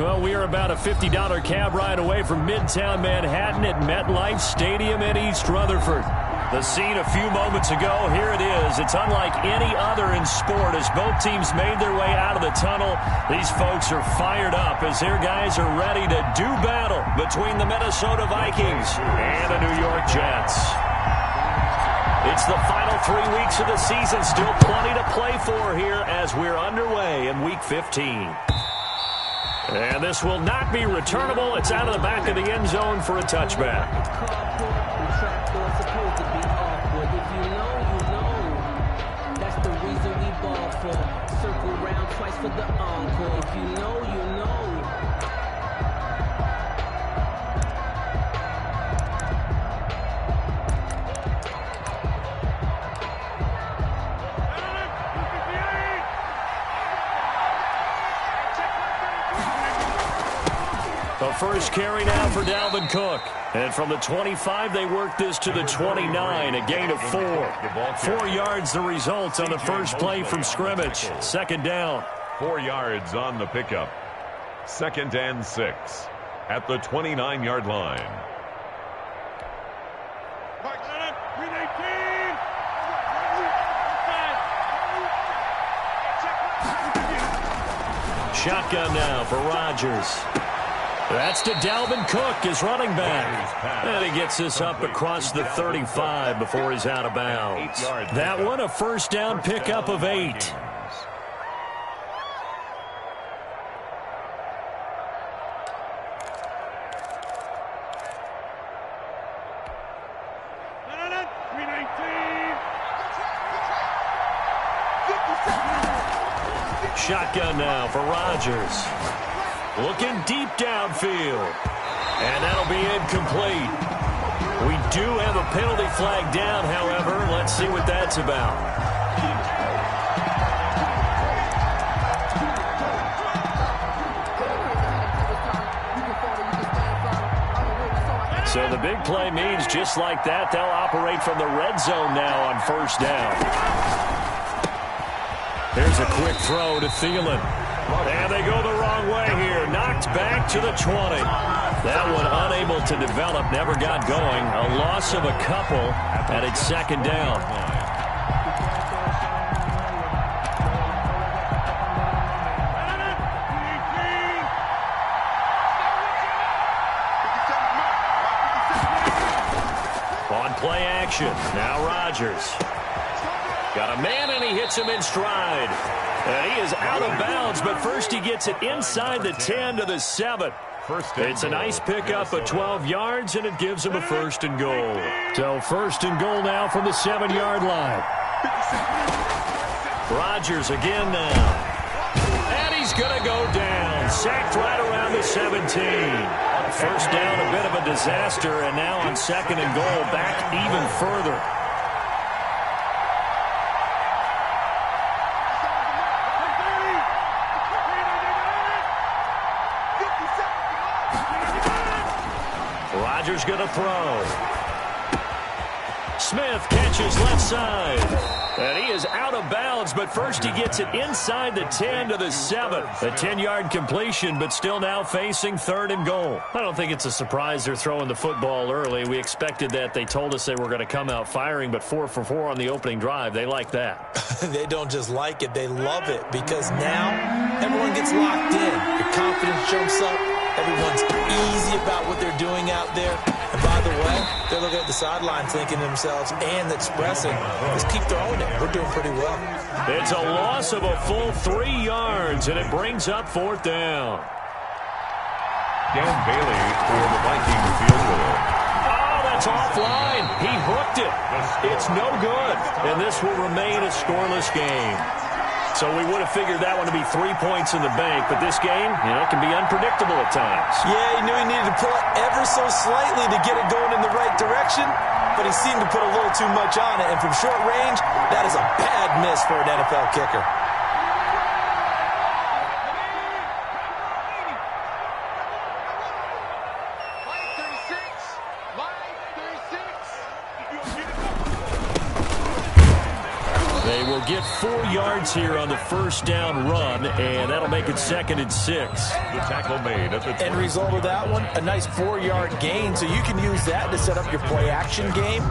Well, we are about a $50 cab ride away from Midtown Manhattan at MetLife Stadium in East Rutherford. The scene a few moments ago, here it is. It's unlike any other in sport as both teams made their way out of the tunnel. These folks are fired up as their guys are ready to do battle between the Minnesota Vikings and the New York Jets. It's the final 3 weeks of the season. Still plenty to play for here as we're underway in Week 15. And this will not be returnable. It's out of the back of the end zone for a touchback. Circle round twice for the encore. If you know, you know. The first carry now for Dalvin Cook. And from the 25, they work this to the 29, a gain of 4. 4 yards the result on the first play from scrimmage. Second down. 4 yards on the pickup. 2nd and 6 at the 29-yard line. Shotgun now for Rodgers. That's to Dalvin Cook, his running back. And he gets this up across the 35 before he's out of bounds. That one, a first down pickup of 8. Shotgun now for Rodgers. Looking deep downfield. And that'll be incomplete. We do have a penalty flag down, however. Let's see what that's about. So the big play means just like that, they'll operate from the red zone now on first down. Here's a quick throw to Thielen. And they go the wrong way here. Knocked back to the 20. That one unable to develop, never got going. A loss of a couple, and it's second down. On play action, now Rodgers. Got a man, and he hits him in stride. And he is out of bounds, but first he gets it inside the 10 to the 7. It's a nice pickup of 12 yards, and it gives him a first and goal. So first and goal now from the 7-yard line. Rodgers again now. And he's going to go down. Sacked right around the 17. First down, a bit of a disaster, and now on second and goal, back even further. Rodgers going to throw. Smith catches left side. And he is out of bounds, but first he gets it inside the 10 to the 7. A 10-yard completion, but still now facing third and goal. I don't think it's a surprise they're throwing the football early. We expected that. They told us they were going to come out firing, but 4 for 4 on the opening drive. They like that. They don't just like it. They love it because now everyone gets locked in. Your confidence jumps up. Everyone's easy about what they're doing out there. And by the way, they're looking at the sideline thinking to themselves and expressing, let's keep throwing it. We're doing pretty well. It's a loss of a full 3 yards, and it brings up fourth down. Dan Bailey for the Viking field goal. Oh, that's offline. He hooked it. It's no good, and this will remain a scoreless game. So we would have figured that one to be 3 points in the bank, but this game, can be unpredictable at times. Yeah, he knew he needed to pull it ever so slightly to get it going in the right direction, but he seemed to put a little too much on it, and from short range, that is a bad miss for an NFL kicker. They will get 4 yards here on the first down run, and that'll make it 2nd and 6. The tackle made at the End result of that one, a nice 4-yard gain, so you can use that to set up your play-action game,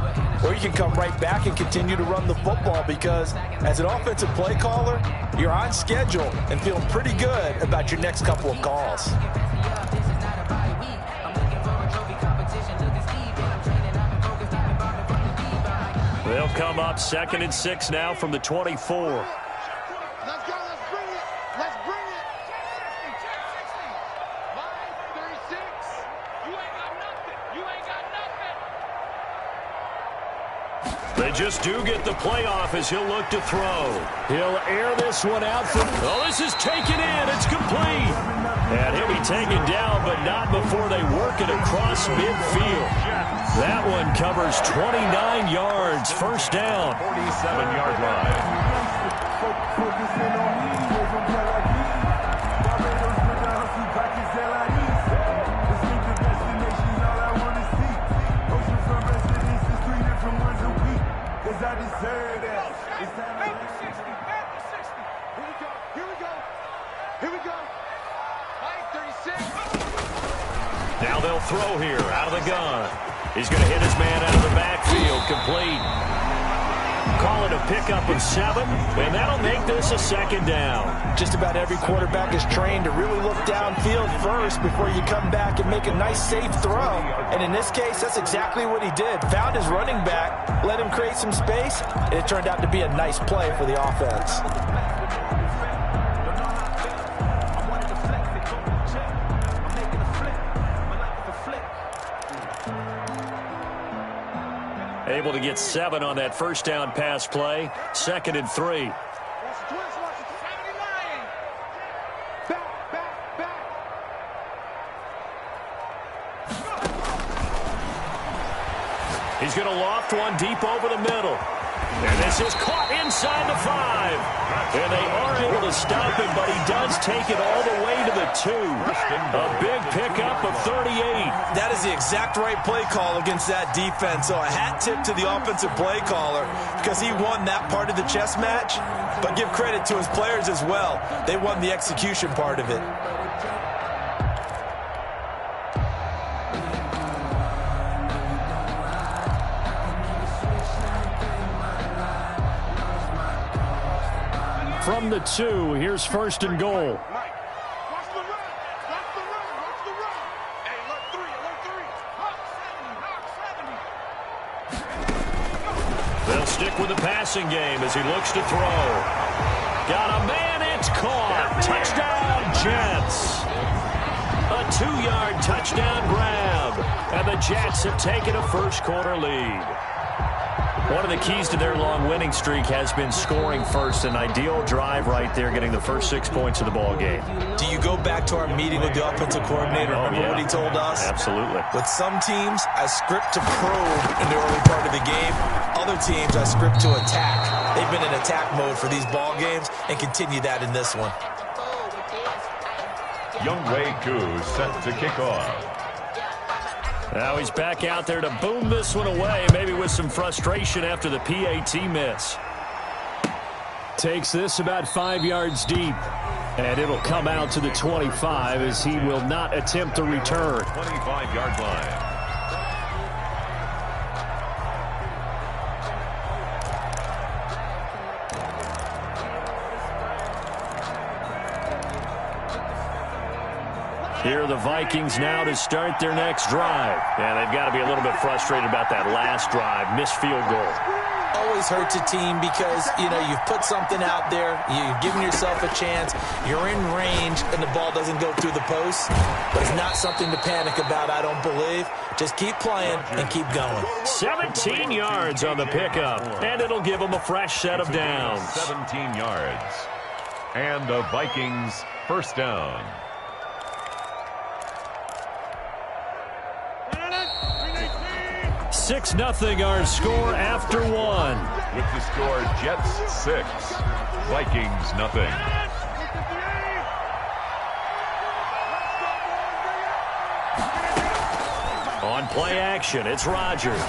or you can come right back and continue to run the football because as an offensive play caller, you're on schedule and feeling pretty good about your next couple of calls. They'll come up 2nd and 6 now from the 24. Let's go. Let's bring it. Let's bring it. 5:36. You ain't got nothing. You ain't got nothing. They just do get the playoff as he'll look to throw. He'll air this one out for... Oh, this is taken in. It's complete. And he'll be taken down, but not before they work it across midfield. That one covers 29 yards. First down. 47-yard line. Now they'll throw here out of the gun. He's going to hit his man out of the backfield. Complete. Call it a pickup of 7, and that'll make this a 2nd down. Just about every quarterback is trained to really look downfield first before you come back and make a nice, safe throw. And in this case, that's exactly what he did. Found his running back, let him create some space, and it turned out to be a nice play for the offense. Able to get 7 on that first down pass play. 2nd and 3. He's going to loft one deep over the middle. And this is caught inside the 5. And they are able to stop him, but he does take it all the way to the 2. A big pickup of 38. That is the exact right play call against that defense. So a hat tip to the offensive play caller because he won that part of the chess match. But give credit to his players as well. They won the execution part of it. From the 2, here's 1st and goal. Watch the run. Watch the run. Watch the run. Hey, look 3. Look 3. Hawk 70. Hawk 70. They'll stick with the passing game as he looks to throw. Got a man. It's caught. Touchdown, Jets. A 2-yard touchdown grab. And the Jets have taken a first-quarter lead. One of the keys to their long winning streak has been scoring first. An ideal drive right there, getting the first 6 points of the ball game. Do you go back to our meeting with the offensive coordinator? Remember what he told us? Absolutely. With some teams, I script to probe in the early part of the game. Other teams, I script to attack. They've been in attack mode for these ball games and continue that in this one. Younghoe Koo set to kick off. Now he's back out there to boom this one away, maybe with some frustration after the PAT miss. Takes this about 5 yards deep, and it'll come out to the 25 as he will not attempt to return. 25-yard line. Here are the Vikings now to start their next drive. And they've got to be a little bit frustrated about that last drive. Missed field goal. Always hurts a team because, you've put something out there. You've given yourself a chance. You're in range, and the ball doesn't go through the post. But it's not something to panic about, I don't believe. Just keep playing and keep going. 17 yards on the pickup, and it'll give them a fresh set of downs. 17 yards. And the Vikings first down. 6-0 our score after 1. With the score, Jets 6, Vikings nothing. On play action, it's Rodgers.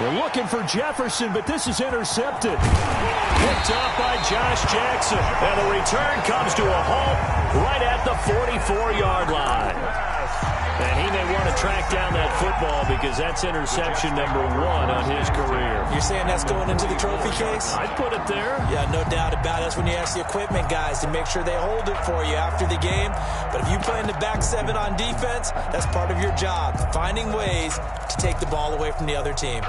They're looking for Jefferson, but this is intercepted. Picked up by Josh Jackson. And the return comes to a halt right at the 44-yard line. And he may want to track down that football because that's interception number 1 on his career. You're saying that's going into the trophy case? I'd put it there. Yeah, no doubt about it. That's when you ask the equipment guys to make sure they hold it for you after the game. But if you play in the back 7 on defense, that's part of your job, finding ways to take the ball away from the other team.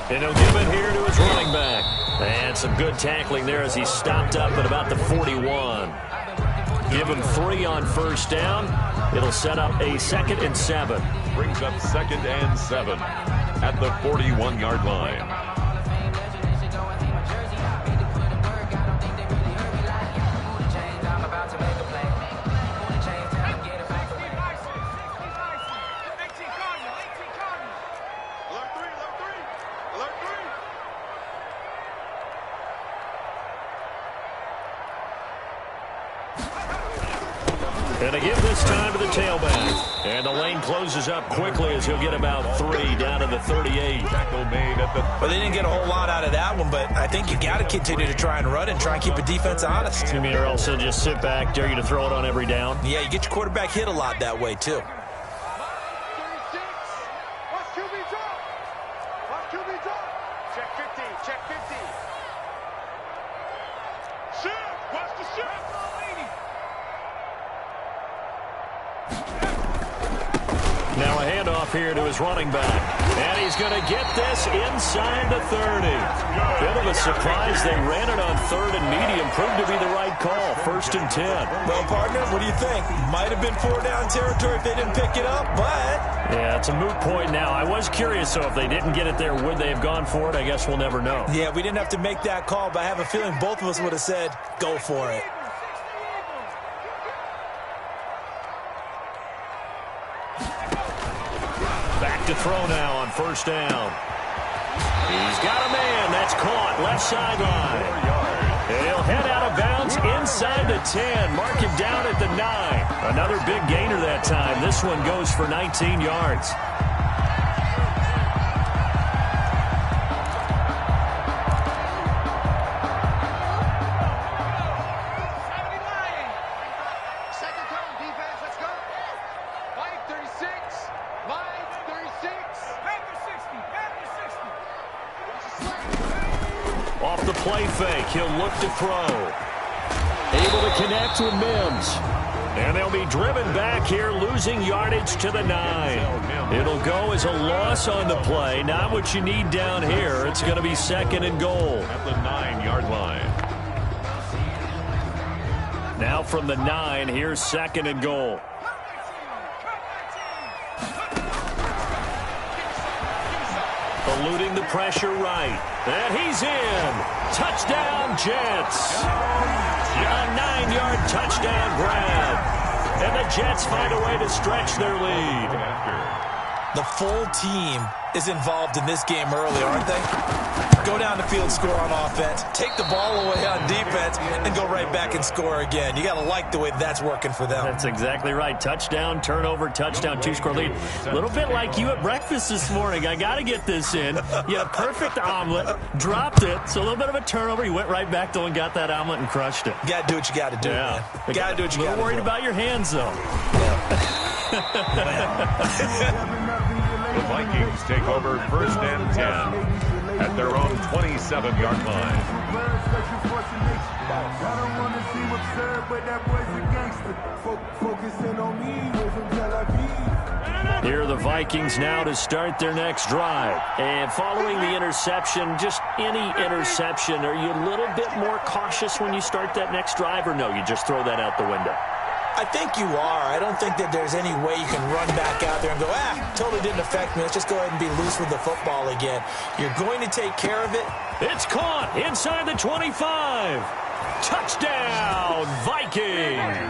And he'll give it here to his running back. And some good tackling there as he stopped up at about the 41. Give him 3 on first down. It'll set up a 2nd and 7. Brings up 2nd and 7 at the 41-yard line. And a give this time to the tailback. And the lane closes up quickly as he'll get about 3 down to the 38. Tackle made at the... Well, they didn't get a whole lot out of that one, but I think you got to continue to try and run and try and keep the defense honest. You mean or else they'll just sit back, dare you to throw it on every down? Yeah, you get your quarterback hit a lot that way, too. Check 50, check 50. Shift, watch the shift. Now a handoff here to his running back. And he's going to get this inside the 30. Bit of a surprise. They ran it on 3rd and medium. Proved to be the right call. 1st and 10. Well, partner, what do you think? Might have been 4-down territory if they didn't pick it up, but... Yeah, it's a moot point now. I was curious, so if they didn't get it there, would they have gone for it? I guess we'll never know. Yeah, we didn't have to make that call, but I have a feeling both of us would have said, go for it. Back to throw now on first down. He's got a man. That's caught. Left sideline. And he'll head out of bounds inside the 10. Mark him down at the 9. Another big gainer that time. This one goes for 19 yards. Off the play fake, he'll look to throw. Able to connect with Mims. And they'll be driven back here, losing yardage to the 9. It'll go as a loss on the play. Not what you need down here. It's going to be 2nd and goal. At the 9-yard line. Now from the 9, here's 2nd and goal. Eluding the pressure right. And he's in. Touchdown, Jets. A 9-yard touchdown grab. And the Jets find a way to stretch their lead. The full team is involved in this game early, aren't they? Go down the field, score on offense, take the ball away on defense, and go right back and score again. You got to like the way that's working for them. That's exactly right. Touchdown, turnover, touchdown, 2-score lead. A little bit like you at breakfast this morning. I got to get this in. You had a perfect omelet, dropped it, so a little bit of a turnover. You went right back though and got that omelet and crushed it. You got to do what you got to do, man. You got to do what you got to do. A little worried about your hands, though. The Vikings take over 1st and 10 at their own 27-yard line. Here are the Vikings now to start their next drive. And following the interception, just any interception, are you a little bit more cautious when you start that next drive, or no, you just throw that out the window? I think you are. I don't think that there's any way you can run back out there and go, totally didn't affect me. Let's just go ahead and be loose with the football again. You're going to take care of it. It's caught inside the 25. Touchdown, Vikings.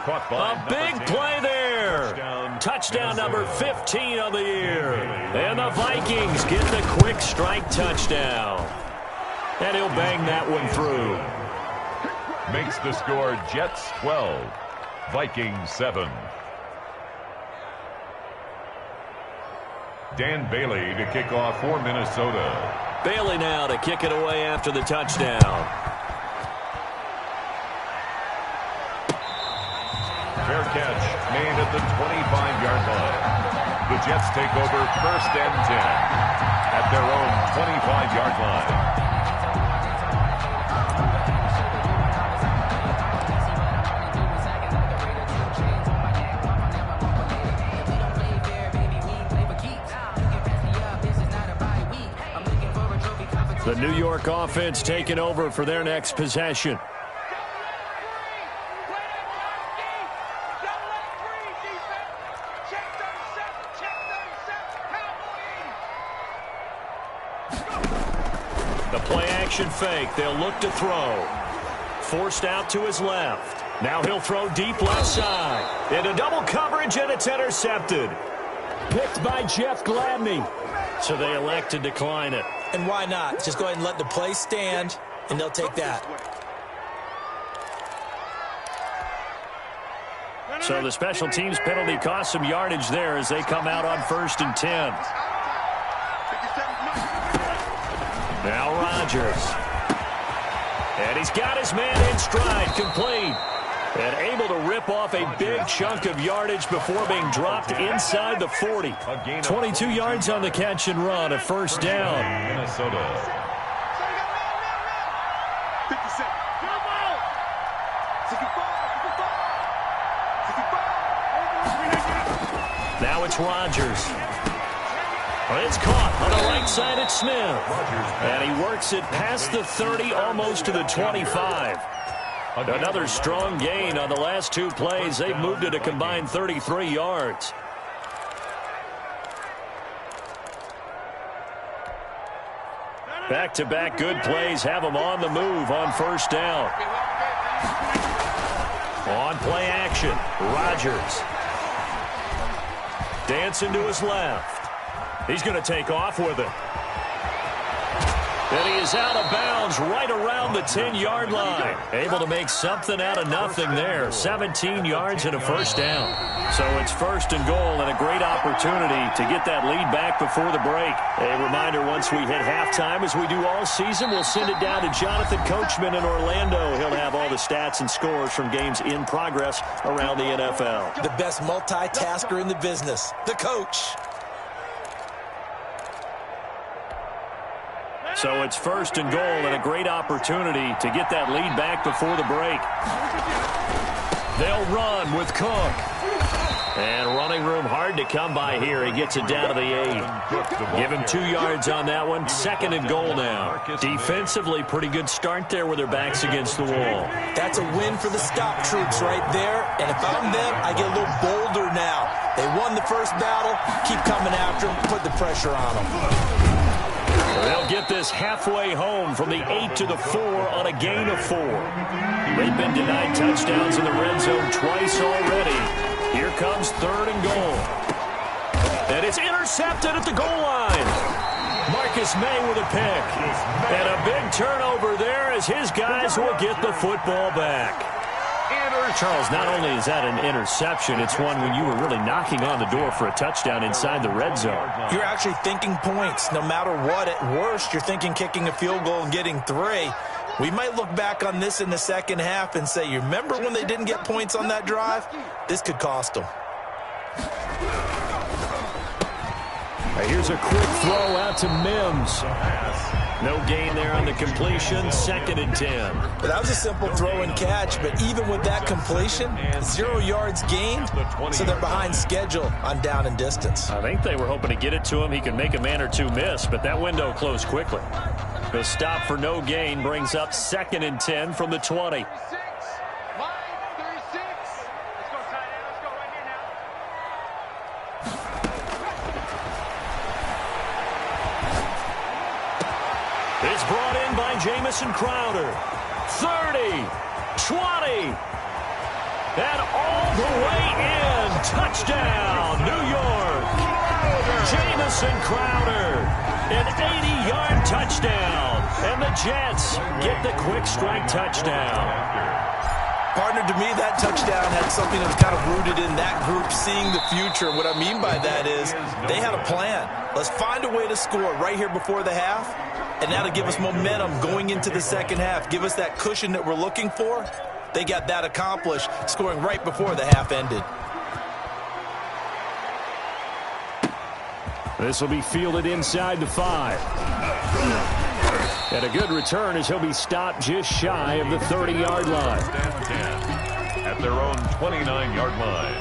A big play there. Touchdown number 15 of the year. And the Vikings get the quick strike touchdown. And he'll bang that one through. Makes the score Jets 12, Vikings 7. Dan Bailey to kick off for Minnesota. Bailey now to kick it away after the touchdown. Fair catch made at the 25-yard line. The Jets take over 1st and 10 at their own 25-yard line. The New York offense taking over for their next possession. The play-action fake. They'll look to throw. Forced out to his left. Now he'll throw deep left side. Into double coverage, and it's intercepted. Picked by Jeff Gladney. So they elect to decline it. And why not? Just go ahead and let the play stand, and they'll take that. So the special teams penalty cost some yardage there as they come out on 1st and 10. Now Rodgers. And he's got his man in stride, complete. And able to rip off a big chunk of yardage before being dropped inside the 40. 22 yards on the catch and run, a 1st down. Minnesota. Now it's Rodgers. It's caught on the right side at Smith. And he works it past the 30, almost to the 25. Another strong gain on the last 2 plays. They've moved it a combined 33 yards. Back-to-back good plays have them on the move on 1st down. On play action, Rodgers. Dancing to his left. He's going to take off with it. And he is out of bounds right around the 10-yard line. Able to make something out of nothing there. 17 yards and a 1st down. So it's 1st and goal and a great opportunity to get that lead back before the break. A reminder, once we hit halftime, as we do all season, we'll send it down to Jonathan Coachman in Orlando. He'll have all the stats and scores from games in progress around the NFL. The best multitasker in the business, the coach. So it's 1st and goal and a great opportunity to get that lead back before the break. They'll run with Cook. And running room hard to come by here. He gets it down to the 8. Give him 2 yards on that one. 2nd and goal now. Defensively, pretty good start there with their backs against the wall. That's a win for the stop troops right there. And if I'm them, I get a little bolder now. They won the first battle. Keep coming after them. Put the pressure on them. They'll get this halfway home from the 8 to the 4 on a gain of 4. They've been denied touchdowns in the red zone twice already. Here comes 3rd and goal. And it's intercepted at the goal line. Marcus May with a pick. And a big turnover there as his guys will get the football back. Charles, not only is that an interception, it's one when you were really knocking on the door for a touchdown inside the red zone. You're actually thinking points. No matter what, at worst, you're thinking kicking a field goal and getting 3. We might look back on this in the second half and say, you remember when they didn't get points on that drive? This could cost them. Here's a quick throw out to Mims. No gain there on the completion. 2nd and 10. But that was a simple throw and catch, but even with that completion, 0 yards gained, so they're behind schedule on down and distance. I think they were hoping to get it to him. He could make a man or 2 miss, but that window closed quickly. The stop for no gain brings up 2nd and 10 from the 20. It's brought in by Jamison Crowder. 30, 20, and all the way in. Touchdown, New York. Jamison Crowder. An 80-yard touchdown. And the Jets get the quick strike touchdown. Partner, to me, that touchdown had something that was kind of rooted in that group seeing the future. What I mean by that is they had a plan. Let's find a way to score right here before the half, and that'll give us momentum going into the second half. Give us that cushion that we're looking for. They got that accomplished, scoring right before the half ended. This will be fielded inside the 5. And a good return as he'll be stopped just shy of the 30-yard line. At their own 29-yard line.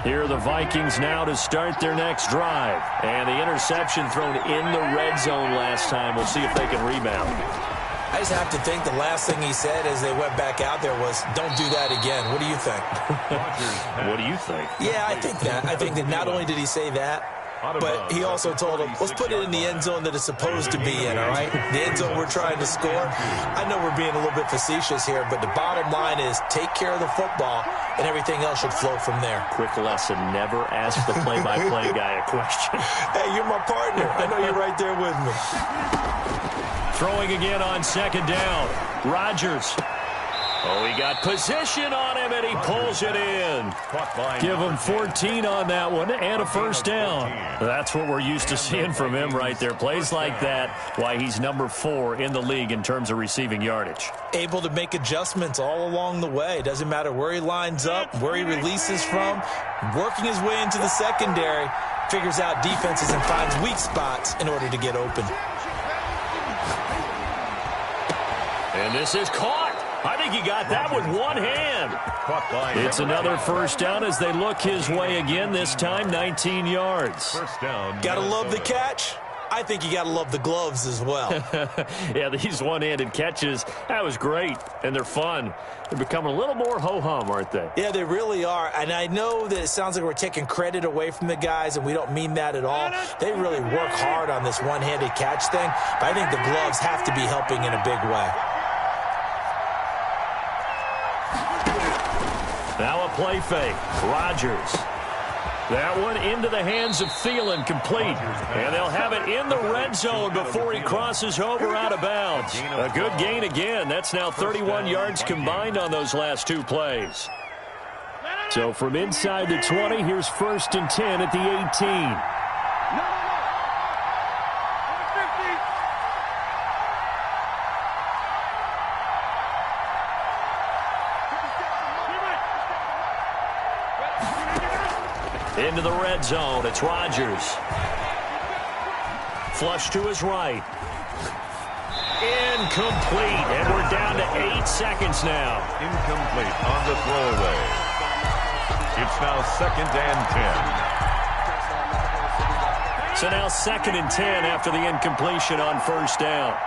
Here are the Vikings now to start their next drive. And the interception thrown in the red zone last time. We'll see if they can rebound. I just have to think the last thing he said as they went back out there was, don't do that again. What do you think? What do you think? Yeah, I think that. I think that not only did he say that, but he also told him, let's put it in the end zone that it's supposed to be in, all right? The end zone we're trying to score. I know we're being a little bit facetious here, but the bottom line is take care of the football, and everything else should flow from there. Quick lesson, never ask the play-by-play guy a question. Hey, you're my partner. I know you're right there with me. Throwing again on second down. Rodgers. Oh, he got position on him, and he pulls it in. Give him 14 on that one and a first down. That's what we're used to seeing from him right there. Plays like that, why he's number 4 in the league in terms of receiving yardage. Able to make adjustments all along the way. Doesn't matter where he lines up, where he releases from. Working his way into the secondary, figures out defenses and finds weak spots in order to get open. And this is caught. I think he got that with one hand. It's another first down as they look his way again, this time 19 yards. First down. Gotta love the catch. I think you gotta love the gloves as well. Yeah, these one-handed catches, that was great, and they're fun. They're becoming a little more ho-hum, aren't they? Yeah, they really are, and I know that it sounds like we're taking credit away from the guys, and we don't mean that at all. They really work hard on this one-handed catch thing, but I think the gloves have to be helping in a big way. Now a play fake. Rodgers. That one into the hands of Thielen, complete. And they'll have it in the red zone before he crosses over out of bounds. A good gain again. That's now 31 yards combined on those last 2 plays. So from inside the 20, here's 1st and 10 at the 18. Into the red zone, it's Rodgers. Flush to his right. Incomplete, and we're down to 8 seconds now. Incomplete on the throwaway. It's now 2nd and 10. So now 2nd and 10 after the incompletion on first down.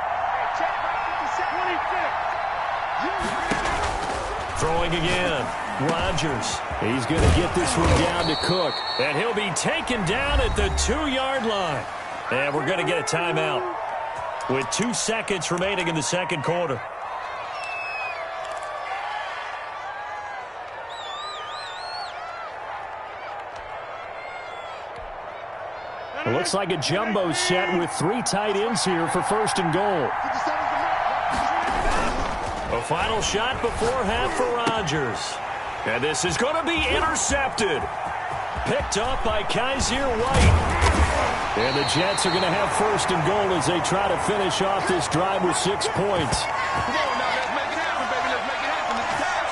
Throwing again. Rodgers. He's going to get this one down to Cook. And he'll be taken down at the 2-yard line. And we're going to get a timeout with 2 seconds remaining in the second quarter. It looks like a jumbo set with 3 tight ends here for 1st and goal. A final shot before half for Rodgers. And this is going to be intercepted. Picked up by Kaiser White. And the Jets are going to have 1st and goal as they try to finish off this drive with 6 points. Come on now, let's make it happen, baby. Let's make it happen. It's time.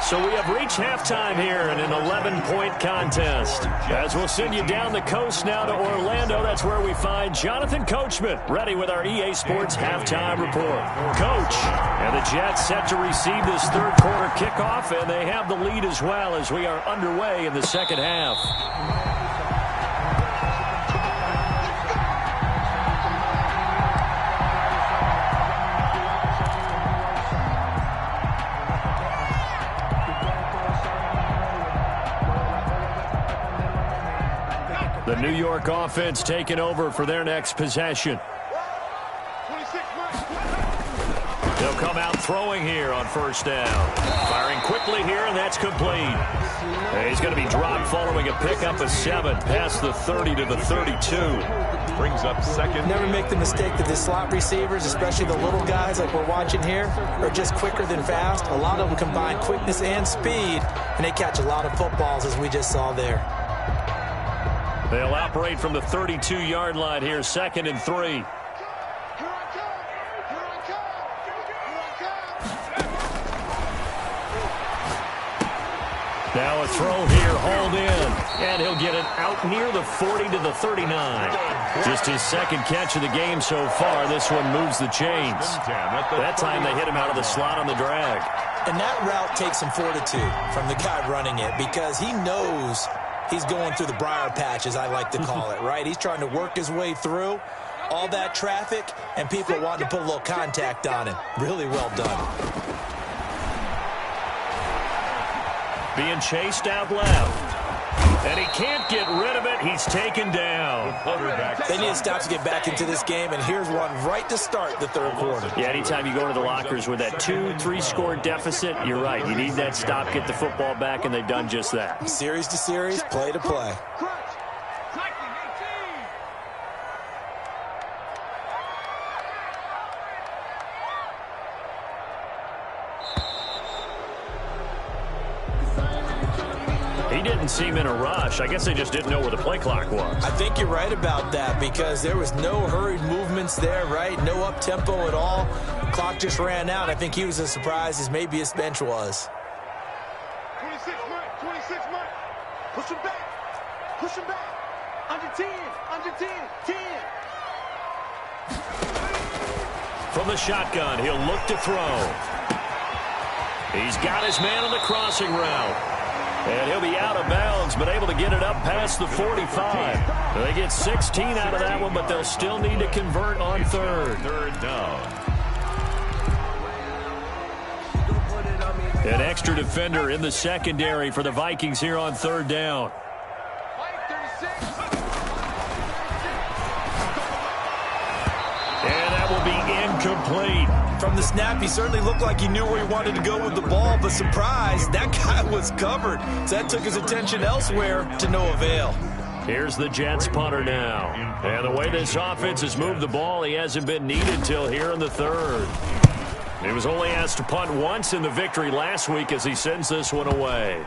So we have reached halftime here in an 11-point contest. As we'll send you down the coast now to Orlando, that's where we find Jonathan Coachman, ready with our EA Sports halftime report. Coach, and the Jets set to receive this 3rd quarter kickoff, and they have the lead as well as we are underway in the second half. The New York offense taking over for their next possession. They'll come out throwing here on first down. Firing quickly here, and that's complete. And he's going to be dropped following a pickup of 7 past the 30 to the 32. Brings up second. Never make the mistake that the slot receivers, especially the little guys like we're watching here, are just quicker than fast. A lot of them combine quickness and speed, and they catch a lot of footballs, as we just saw there. They'll operate from the 32-yard line here, 2nd and 3. Now a throw here, hauled in, and he'll get it out near the 40 to the 39. Just his 2nd catch of the game so far. This one moves the chains. That time they hit him out of the slot on the drag. And that route takes some fortitude from the guy running it, because he knows he's going through the briar patch, as I like to call it, right? He's trying to work his way through all that traffic, and people wanting to put a little contact on him. Really well done. Being chased out left. And he can't get rid of it. He's taken down. They need to stop to get back into this game, and here's one right to start the 3rd quarter. Yeah, anytime you go to the lockers with that 2-3 score deficit, you're right. You need that stop, get the football back, and they've done just that. Series to series, play to play. He didn't seem in a rush. I guess they just didn't know where the play clock was. I think you're right about that, because there was no hurried movements there, right? No up-tempo at all. Clock just ran out. I think he was as surprised as maybe his bench was. 26 Mike. Push him back. Under 10. 10. From the shotgun, he'll look to throw. He's got his man on the crossing route. And he'll be out of bounds, but able to get it up past the 45. They get 16 out of that one, but they'll still need to convert on 3rd. 3rd down. An extra defender in the secondary for the Vikings here on 3rd down. And that will be incomplete. From the snap, he certainly looked like he knew where he wanted to go with the ball, but surprise, that guy was covered. So that took his attention elsewhere to no avail. Here's the Jets punter now. And the way this offense has moved the ball, he hasn't been needed till here in the 3rd. He was only asked to punt once in the victory last week as he sends this one away.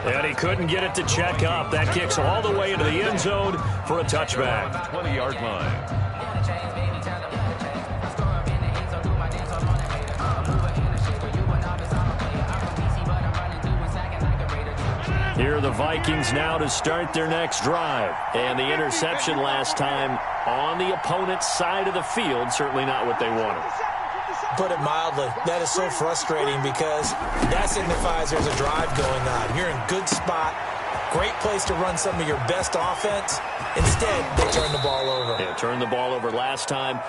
And he couldn't get it to check up. That kicks all the way into the end zone for a touchback. 20-yard line. Here are the Vikings now to start their next drive. And the interception last time on the opponent's side of the field, certainly not what they wanted. Put it mildly, that is so frustrating, because that signifies there's a drive going on. You're in good spot, great place to run some of your best offense. Instead, they turn the ball over. Yeah, turned the ball over last time.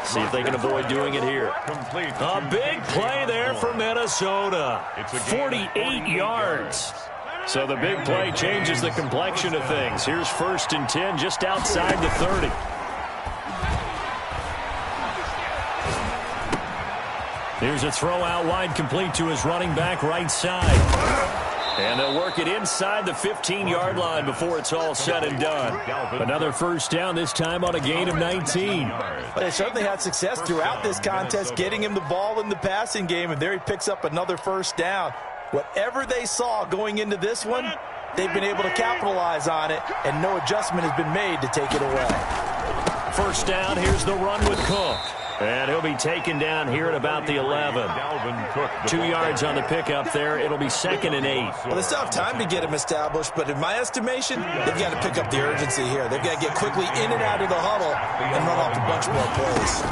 See if they can avoid doing it here. A big play there for Minnesota. 48 yards. So the big play changes the complexion of things. Here's 1st and 10 just outside the 30. Here's a throw out wide, complete to his running back right side. And they'll work it inside the 15-yard line before it's all said and done. Another 1st down, this time on a gain of 19. They certainly had success throughout this contest, getting him the ball in the passing game, and there he picks up another 1st down. Whatever they saw going into this one, they've been able to capitalize on it, and no adjustment has been made to take it away. 1st down, here's the run with Cook. And he'll be taken down here at about the 11. 2 yards on the pickup there. It'll be 2nd and 8. Well, they still have time to get him established, but in my estimation, they've got to pick up the urgency here. They've got to get quickly in and out of the huddle and run off a bunch more plays.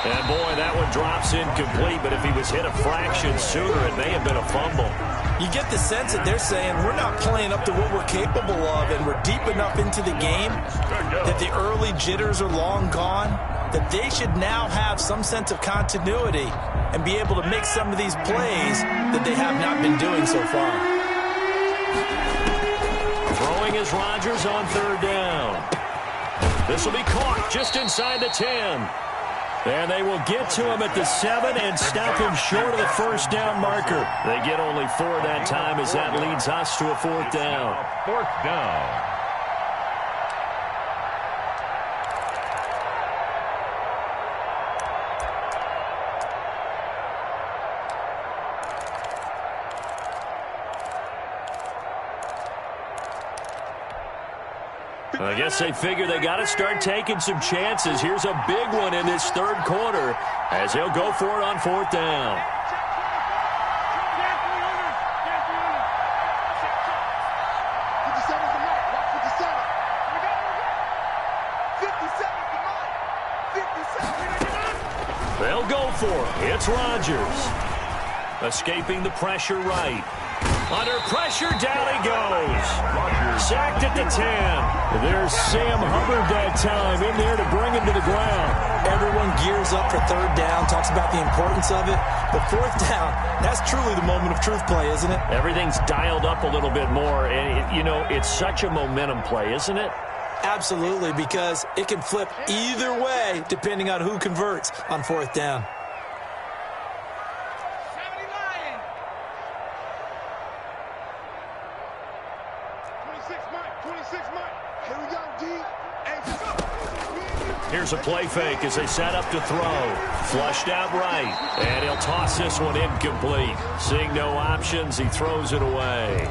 And, boy, that one drops incomplete, but if he was hit a fraction sooner, it may have been a fumble. You get the sense that they're saying we're not playing up to what we're capable of, and we're deep enough into the game that the early jitters are long gone, that they should now have some sense of continuity and be able to make some of these plays that they have not been doing so far. Throwing is Rodgers on third down. This will be caught just inside the 10. And they will get to him at the 7 and stop him short of the first down marker. They get only 4 that time as that leads us to a fourth down. Fourth down. I guess they figure they got to start taking some chances. Here's a big one in this third quarter as they'll go for it on fourth down. They'll go for it. It's Rodgers. Escaping the pressure right. Under pressure, down he goes. Sacked at the 10. There's Sam Hubbard that time in there to bring him to the ground. Everyone gears up for third down, talks about the importance of it. But fourth down, that's truly the moment of truth play, isn't it? Everything's dialed up a little bit more. And, it's such a momentum play, isn't it? Absolutely, because it can flip either way depending on who converts on fourth down. Here's a play fake as they set up to throw. Flushed out right. And he'll toss this one incomplete. Seeing no options, he throws it away.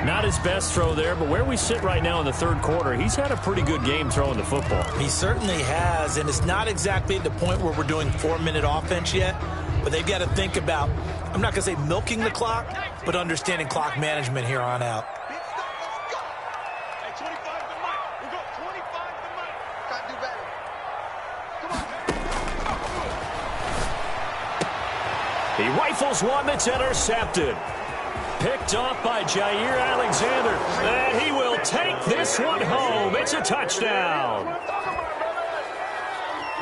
Not his best throw there, but where we sit right now in the third quarter, he's had a pretty good game throwing the football. He certainly has, and it's not exactly at the point where we're doing 4-minute offense yet, but they've got to think about, I'm not going to say milking the clock, but understanding clock management here on out. He rifles one that's intercepted. Picked off by Jair Alexander. And he will take this one home. It's a touchdown.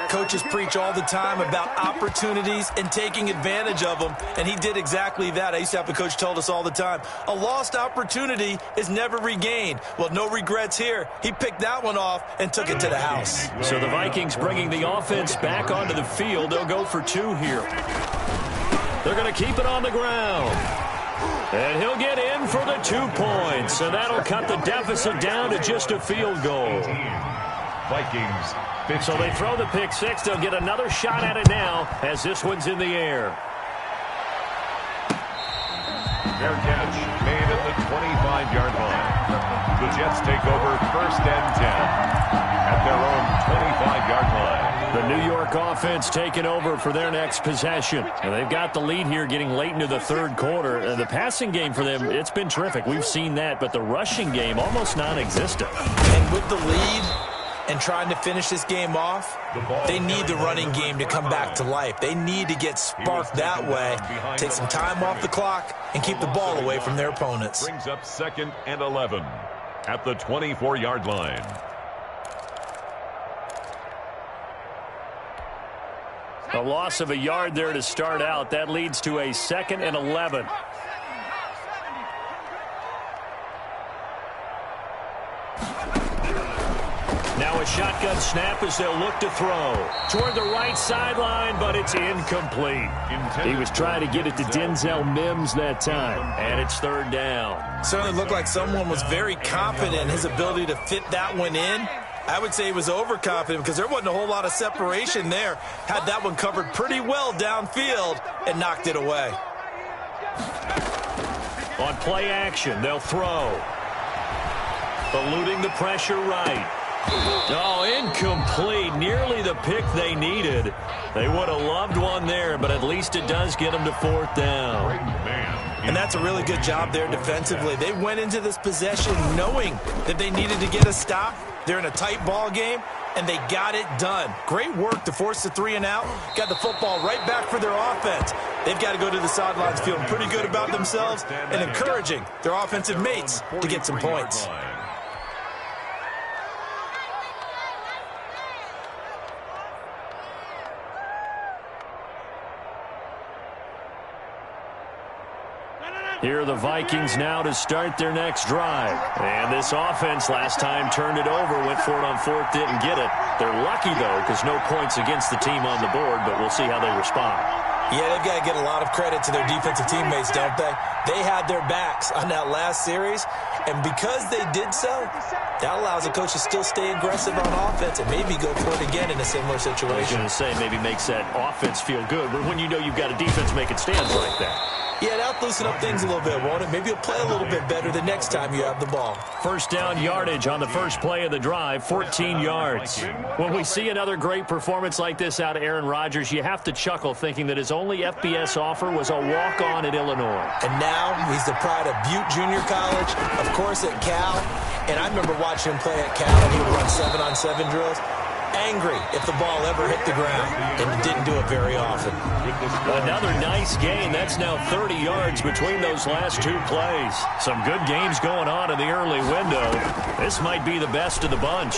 Coaches preach all the time about opportunities and taking advantage of them, and he did exactly that. I used to have a coach told us all the time, a lost opportunity is never regained. Well, no regrets here. He picked that one off and took it to the house. So the Vikings bringing the offense back onto the field. They'll go for 2 here. They're going to keep it on the ground. And he'll get in for the 2 points. And that'll cut the deficit down to just a field goal. Vikings. 15. So they throw the pick 6. They'll get another shot at it now as this one's in the air. Fair catch made at the 25-yard line. The Jets take over first and 10 at their own 25-yard line. The New York offense taking over for their next possession. And they've got the lead here getting late into the third quarter. The passing game for them, it's been terrific. We've seen that, but the rushing game almost non-existent. And with the lead and trying to finish this game off, they need the running game to come back to life. They need to get sparked that way, take some time off the clock, and keep the ball away from their opponents. Brings up 2nd and 11 at the 24-yard line. A loss of a yard there to start out. That leads to a 2nd and 11. Now a shotgun snap as they'll look to throw. Toward the right sideline, but it's incomplete. He was trying to get it to Denzel Mims that time, and it's 3rd down. Certainly looked like someone was very confident in his ability to fit that one in. I would say he was overconfident because there wasn't a whole lot of separation there. Had that one covered pretty well downfield and knocked it away. On play action, they'll throw. Eluding the pressure right. Oh, incomplete. Nearly the pick they needed. They would have loved one there, but at least it does get them to 4th down. And that's a really good job there defensively. They went into this possession knowing that they needed to get a stop. They're in a tight ball game, and they got it done. Great work to force the 3 and out. Got the football right back for their offense. They've got to go to the sidelines feeling pretty good about themselves and encouraging their offensive mates to get some points. Here are the Vikings now to start their next drive. And this offense last time turned it over, went for it on fourth, didn't get it. They're lucky, though, because no points against the team on the board, but we'll see how they respond. Yeah, they've got to get a lot of credit to their defensive teammates, don't they? They had their backs on that last series, and because they did so, that allows the coach to still stay aggressive on offense and maybe go for it again in a similar situation. I was going to say maybe makes that offense feel good, but when you know you've got a defense making stands like that. Yeah, that'll loosen up things a little bit, won't it? Maybe you'll play a little bit better the next time you have the ball. First down yardage on the first play of the drive, 14 yards. When we see another great performance like this out of Aaron Rodgers, you have to chuckle thinking that his only FBS offer was a walk-on at Illinois. And now he's the pride of Butte Junior College, of course at Cal. And I remember watching him play at Cal, and he would run 7-on-7 drills. Angry if the ball ever hit the ground, and didn't do it very often. Another nice gain. That's now 30 yards between those last two plays. Some good games going on in the early window. This might be the best of the bunch.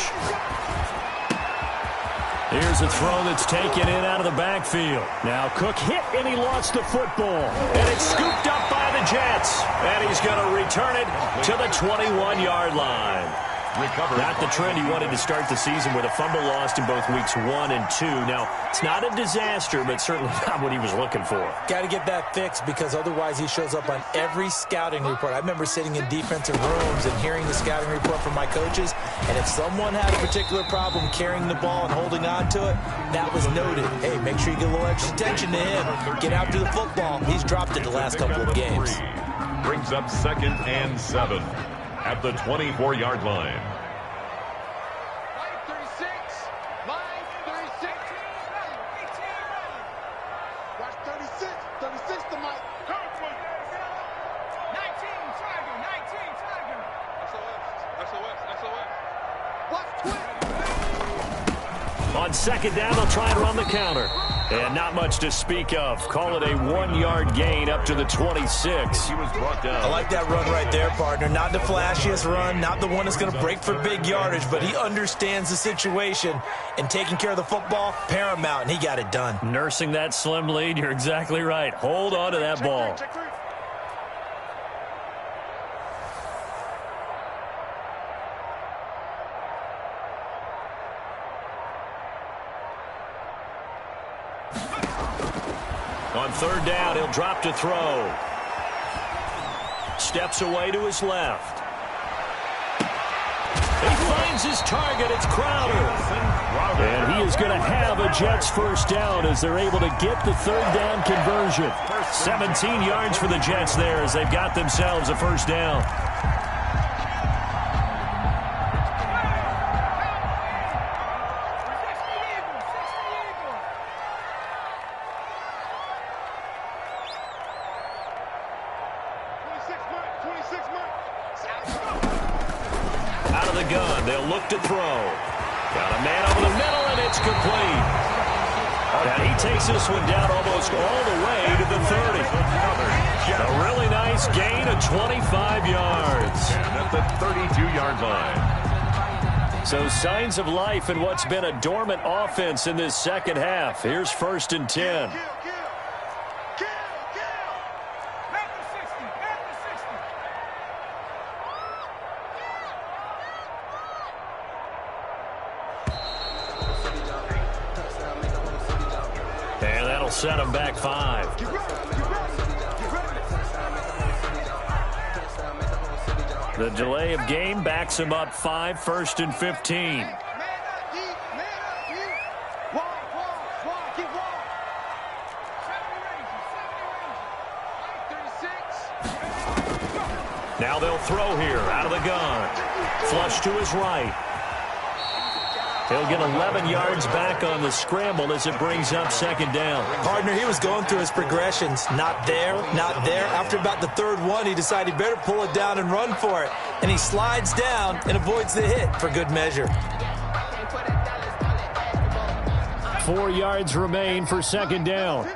Here's a throw that's taken in out of the backfield. Now Cook hit and he lost the football. And it's scooped up by the Jets. And he's going to return it to the 21-yard line. Not the trend he wanted to start the season with a fumble lost in both weeks 1 and 2. Now, it's not a disaster, but certainly not what he was looking for. Got to get that fixed because otherwise he shows up on every scouting report. I remember sitting in defensive rooms and hearing the scouting report from my coaches, and if someone had a particular problem carrying the ball and holding on to it, that was noted. Hey, make sure you get a little extra attention to him. Get after the football. He's dropped it the last couple of games. Brings up 2nd and 7 at the 24-yard line. On second down, they'll try and run the counter. And not much to speak of. Call it a 1-yard gain up to the 26. He was brought down. I like that run right there, partner. Not the flashiest run, not the one that's going to break for big yardage, but he understands the situation, and taking care of the football, paramount, and he got it done. Nursing that slim lead, you're exactly right. Hold on to that ball. On third down, he'll drop to throw. Steps away to his left. He finds his target. It's Crowder. And he is going to have a Jets first down as they're able to get the third down conversion. 17 yards for the Jets there as they've got themselves a first down. Out of the gun, they'll look to throw. Got a man over the middle, and it's complete. And he takes this one down almost all the way to the 30. A really nice gain of 25 yards. And at the 32-yard line. So signs of life in what's been a dormant offense in this second half. Here's 1st and 10. And that'll set him back 5. The delay of game backs him up 5, 1st and 15. Now they'll throw here out of the gun. Flush to his right. He'll get 11 yards back on the scramble as it brings up 2nd down. Partner, he was going through his progressions. Not there, not there. After about the 3rd one, he decided he better pull it down and run for it. And he slides down and avoids the hit for good measure. 4 yards remain for 2nd down.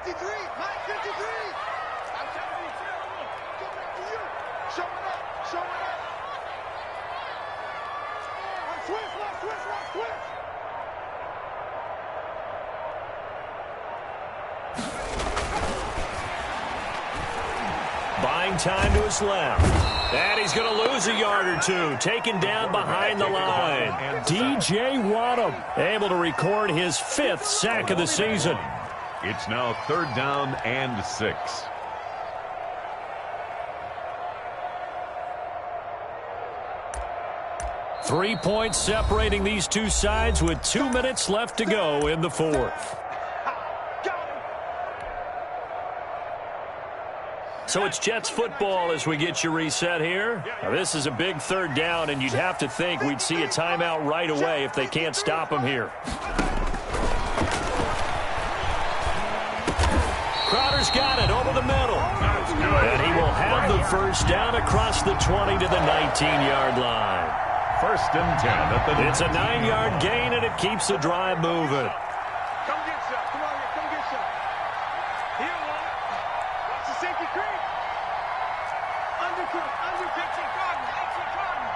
time to his left. And he's going to lose a yard or two, taken down behind the line. D.J. Waddle able to record his 5th sack of the season. It's now 3rd down and 6. Three points separating these two sides with 2 minutes left to go in the 4th. So it's Jets football as we get you reset here. Now, this is a big 3rd down, and you'd have to think we'd see a timeout right away if they can't stop him here. Crowder's got it over the middle. And he will have the 1st down across the 20 to the 19-yard line. 1st and 10 at the... It's a 9-yard gain, and it keeps the drive moving. Come get some. Come on here. Come get some. Here, one. Watch the safety creep. Undercook. Undercook. Cardinal. Cardinal.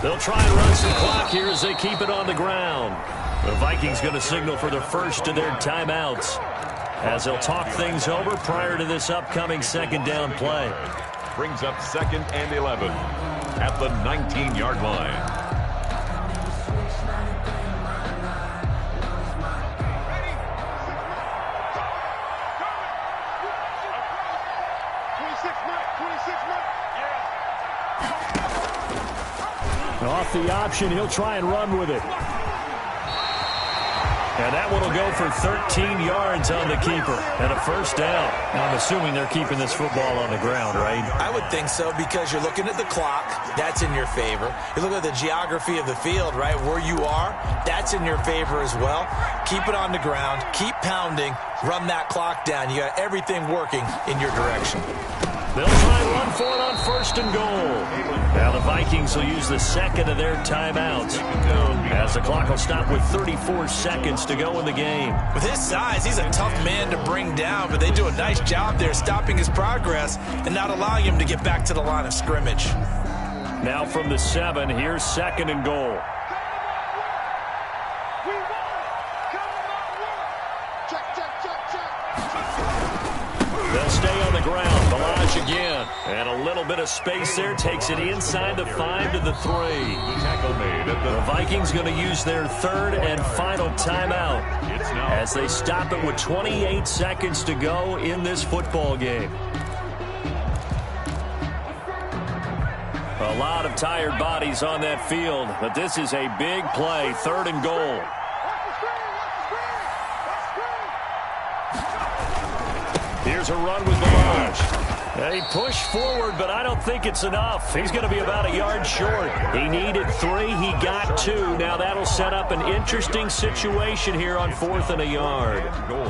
They'll try and run some clock here as they keep it on the ground. The Vikings going to signal for the first of their timeouts as they'll talk things over prior to this upcoming 2nd down play. Brings up 2nd and 11 at the 19-yard line. Ready? 26 minutes. 26 minutes. Yeah. Off the option, he'll try and run with it. And that one will go for 13 yards on the keeper and a 1st down. Now, I'm assuming they're keeping this football on the ground, right? I would think so because you're looking at the clock. That's in your favor. You look at the geography of the field, right, where you are. That's in your favor as well. Keep it on the ground. Keep pounding. Run that clock down. You got everything working in your direction. They'll try and run for it on 1st and goal. Now the Vikings will use the 2nd of their timeouts as the clock will stop with 34 seconds to go in the game. With his size, he's a tough man to bring down, but they do a nice job there stopping his progress and not allowing him to get back to the line of scrimmage. Now from the 7, here's 2nd and goal. We won it. Come on, work. Check, check, check, check. They'll stay on the ground. Balaj again. And a little bit of space there. Takes it inside the 5 to the 3. Tackle made at The Vikings going to use their 3rd and final timeout as they stop it with 28 seconds to go in this football game. A lot of tired bodies on that field, but this is a big play. 3rd and goal. Here's a run with Balaj. He pushed forward, but I don't think it's enough. He's going to be about a yard short. He needed 3. He got 2. Now that'll set up an interesting situation here on 4th and a yard. goal.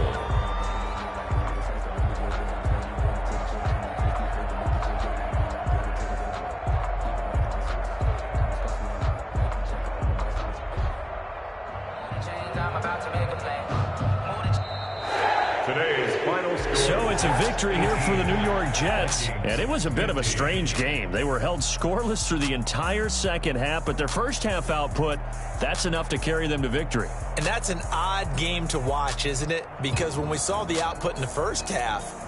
Today's final score. So it's a victory here for the New York Jets, and it was a bit of a strange game. They were held scoreless through the entire 2nd half, but their 1st half output, that's enough to carry them to victory. And that's an odd game to watch, isn't it? Because when we saw the output in the 1st half,